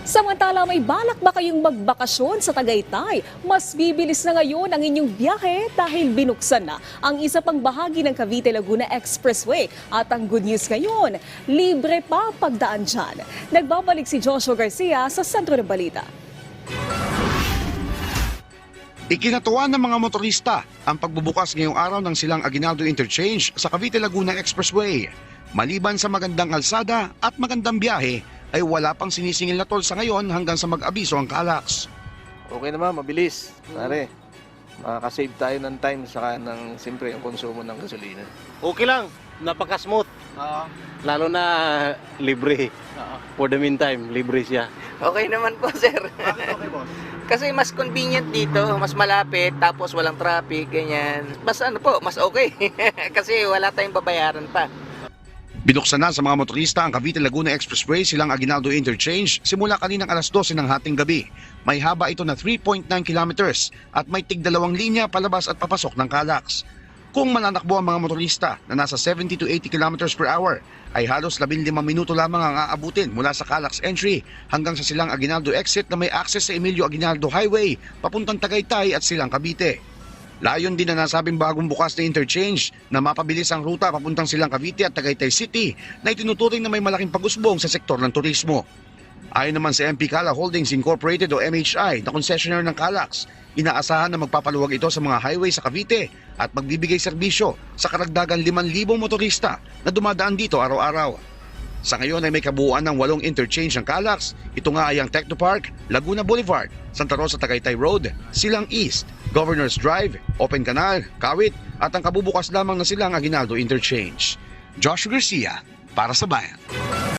Samantala may balak ba kayong magbakasyon sa Tagaytay? Mas bibilis na ngayon ang inyong biyahe dahil binuksan na ang isa pang bahagi ng Cavite-Laguna Expressway. At ang good news ngayon, libre pa pagdaan dyan. Nagbabalik si Joshua Garcia sa sentro ng balita. Ikinatuwa ng mga motorista ang pagbubukas ngayong araw ng silang Aguinaldo Interchange sa Cavite-Laguna Expressway. Maliban sa magandang kalsada at magandang biyahe, ay wala pang sinisingil na toll sa ngayon hanggang sa mag-abiso ang Calax. Okay naman, mabilis. Pare, makakasave tayo ng time saka ng siyempre yung konsumo ng gasolina. Okay lang, napaka-smooth. Lalo na libre. For the meantime, libre siya. Okay naman po, sir. Bakit okay, boss? Kasi mas convenient dito, mas malapit, tapos walang traffic, ganyan. Mas ano po, mas okay. Kasi wala tayong babayaran pa. Binuksan na sa mga motorista ang Cavite-Laguna Expressway silang Aguinaldo Interchange simula kaninang alas 12 ng hating gabi. May haba ito na 3.9 kilometers at may tig-dalawang linya palabas at papasok ng Calax. Kung mananakbo ang mga motorista na nasa 70 to 80 kilometers per hour, ay halos 15 minuto lamang ang aabutin mula sa Calax entry hanggang sa silang Aguinaldo exit na may access sa Emilio Aguinaldo Highway papuntang Tagaytay at silang Cavite. Layon din na nasabing bagong bukas na interchange na mapabilis ang ruta papuntang silang Cavite at Tagaytay City na itinuturing na may malaking pag-usbong sa sektor ng turismo. Ayon naman sa MP Cala Holdings Incorporated o MHI na concessionaire ng Calax, inaasahan na magpapaluwag ito sa mga highway sa Cavite at magbibigay serbisyo sa karagdagan 5,000 motorista na dumadaan dito araw-araw. Sa ngayon ay may kabuuan ng 8 interchange ng Calax. Ito nga ay ang Technopark, Laguna Boulevard, Santa Rosa Tagaytay Road, Silang East, Governors Drive, Open Canal, Kawit at ang kabubukas lamang na silang Aguinaldo Interchange. Joshua Garcia para sa Bayan.